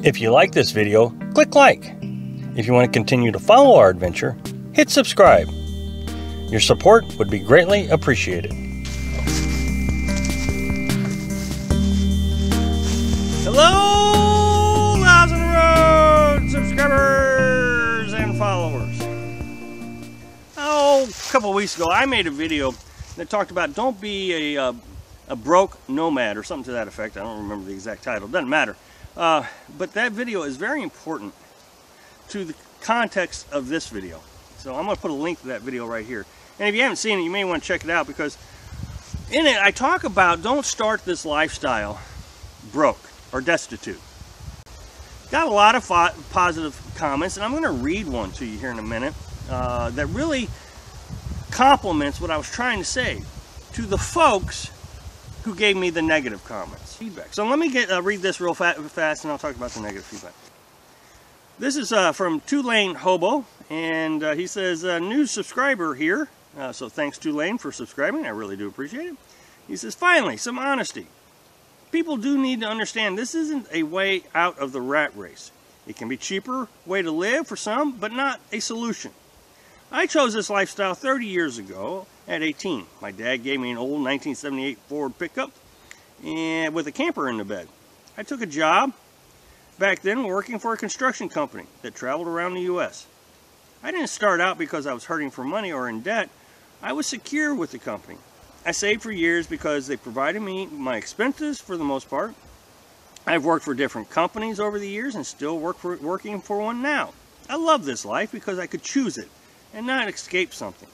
If you like this video, click like. If you want to continue to follow our adventure, hit subscribe. Your support would be greatly appreciated. Hello, Thousand Road subscribers and followers. Oh, a couple weeks ago, I made a video that talked about don't be a broke nomad or something to that effect. I don't remember the exact title. Doesn't matter. But that video is very important to the context of this video. So I'm going to put a link to that video right here. And if you haven't seen it, you may want to check it out, because in it I talk about don't start this lifestyle broke or destitute. Got a lot of positive comments, and I'm going to read one to you here in a minute that really complements what I was trying to say to the folks who gave me the negative comments, feedback. So let me read this real fast, and I'll talk about the negative feedback. This is from Tulane Hobo, and he says, new subscriber here. So thanks, Tulane, for subscribing. I really do appreciate it. He says, finally, some honesty. People do need to understand this isn't a way out of the rat race. It can be a cheaper way to live for some, but not a solution. I chose this lifestyle 30 years ago at 18. My dad gave me an old 1978 Ford pickup and with a camper in the bed. I took a job back then working for a construction company that traveled around the U.S. I didn't start out because I was hurting for money or in debt. I was secure with the company. I saved for years because they provided me my expenses for the most part. I've worked for different companies over the years and still working for one now. I love this life because I could choose it and not escape something.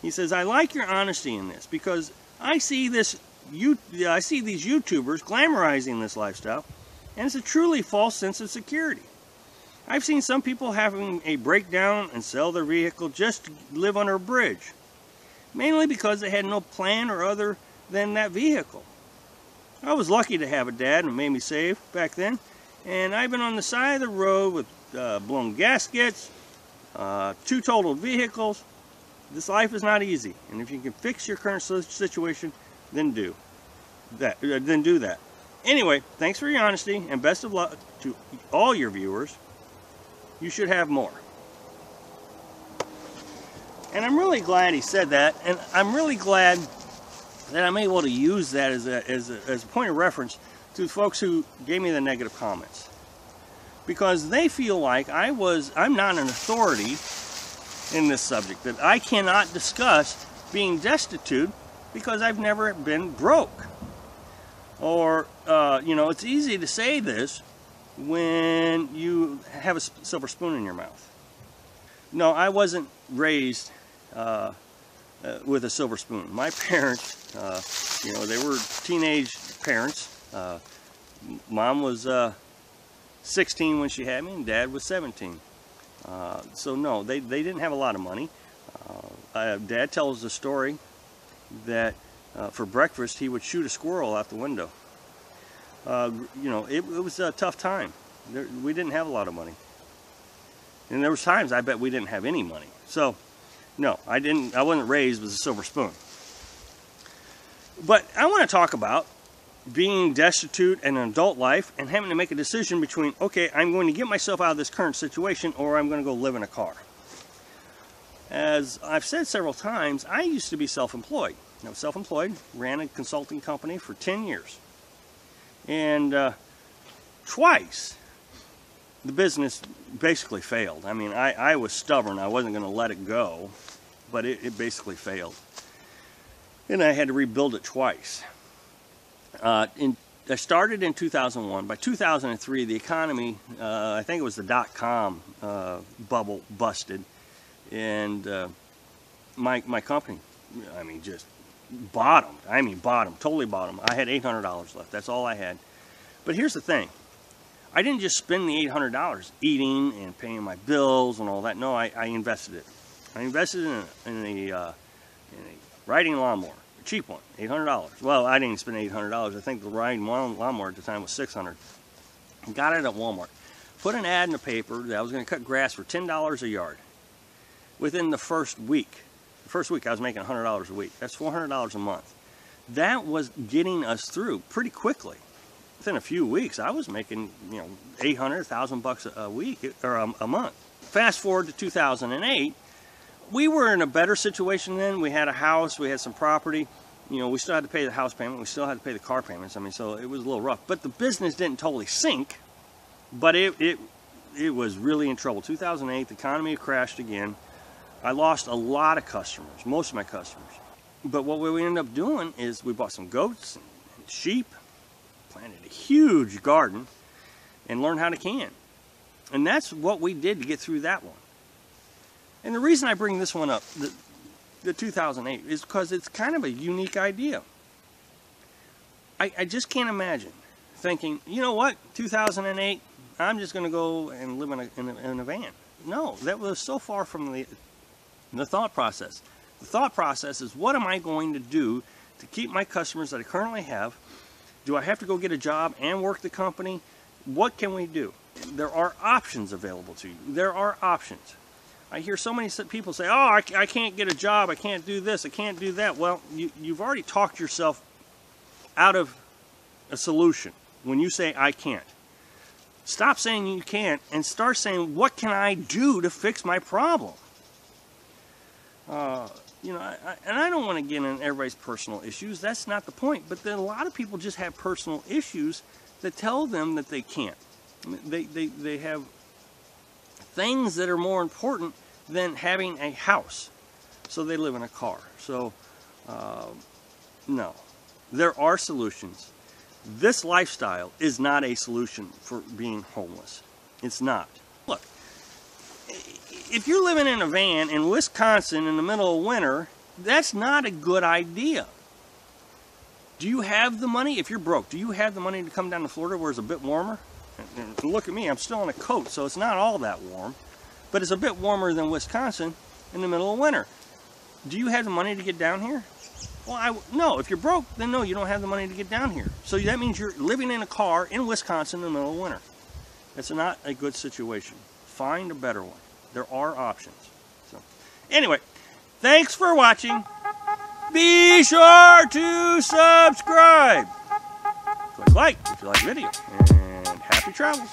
He says, I like your honesty in this because I see these YouTubers glamorizing this lifestyle, and it's a truly false sense of security. I've seen some people having a breakdown and sell their vehicle just to live under a bridge, mainly because they had no plan or other than that vehicle. I was lucky to have a dad who made me save back then, and I've been on the side of the road with blown gaskets, 2 totaled vehicles. This life is not easy, and if you can fix your current situation, then do that. Anyway, thanks for your honesty, and best of luck to all your viewers. You should have more. And I'm really glad he said that, and I'm really glad that I'm able to use that as a point of reference to folks who gave me the negative comments, because they feel like I'm not an authority in this subject, that I cannot discuss being destitute because I've never been broke. Or, you know, it's easy to say this when you have a silver spoon in your mouth. No, I wasn't raised with a silver spoon. My parents, you know, they were teenage parents. Mom was 16 when she had me, and Dad was 17. So no, they didn't have a lot of money. Dad tells the story that for breakfast he would shoot a squirrel out the window. You know, it was a tough time. We didn't have a lot of money, and there was times I bet we didn't have any money. So no, I wasn't raised with a silver spoon. But I want to talk about being destitute in an adult life and having to make a decision between, okay, I'm going to get myself out of this current situation, or I'm going to go live in a car. As I've said several times, I used to be self-employed. I was self-employed, ran a consulting company for 10 years. And twice, the business basically failed. I mean, I was stubborn. I wasn't going to let it go, but it basically failed. And I had to rebuild it twice. I started in 2001. By 2003, the economy, I think it was the dot-com bubble busted, and my company, I mean, just bottomed. I mean, bottomed, totally bottomed. I had $800 left. That's all I had. But here's the thing. I didn't just spend the $800 eating and paying my bills and all that. No, I invested it. I invested in a riding lawnmower. Cheap one, $800. Well, I didn't spend $800. I think the riding lawnmower at the time was $600. Got it at Walmart. Put an ad in the paper that I was going to cut grass for $10 a yard. Within the first week I was making $100 a week. That's $400 a month. That was getting us through pretty quickly. within a few weeks, I was making, you know, $800, $1,000 a week or a month. Fast forward to 2008, we were in a better situation then. We had a house, we had some property. You know, we still had to pay the house payment, we still had to pay the car payments. I mean, so it was a little rough. But the business didn't totally sink, but it was really in trouble. 2008, the economy crashed again. I lost a lot of customers, most of my customers. But what we ended up doing is we bought some goats and sheep, planted a huge garden, and learned how to can. And that's what we did to get through that one. And the reason I bring this one up, the 2008, is because it's kind of a unique idea. I just can't imagine thinking, you know what, 2008, I'm just going to go and live in a van. No, that was so far from the thought process. The thought process is, what am I going to do to keep my customers that I currently have? Do I have to go get a job and work the company? What can we do? There are options available to you. There are options. I hear so many people say, oh, I can't get a job, I can't do this, I can't do that. Well, you've already talked yourself out of a solution when you say, I can't. Stop saying you can't and start saying, what can I do to fix my problem? You know, and I don't want to get in everybody's personal issues. That's not the point. But then a lot of people just have personal issues that tell them that they can't. They have things that are more important than having a house. So they live in a car. So, no. There are solutions. This lifestyle is not a solution for being homeless. It's not. Look. If you're living in a van in Wisconsin in the middle of winter, that's not a good idea. Do you have the money? If you're broke, do you have the money to come down to Florida where it's a bit warmer? And look at me, I'm still in a coat, so it's not all that warm. But it's a bit warmer than Wisconsin in the middle of winter. Do you have the money to get down here? Well, no. If you're broke, then no, you don't have the money to get down here. So that means you're living in a car in Wisconsin in the middle of winter. It's not a good situation. Find a better one. There are options. So, anyway, thanks for watching. Be sure to subscribe. Click like if you like the video. And happy travels.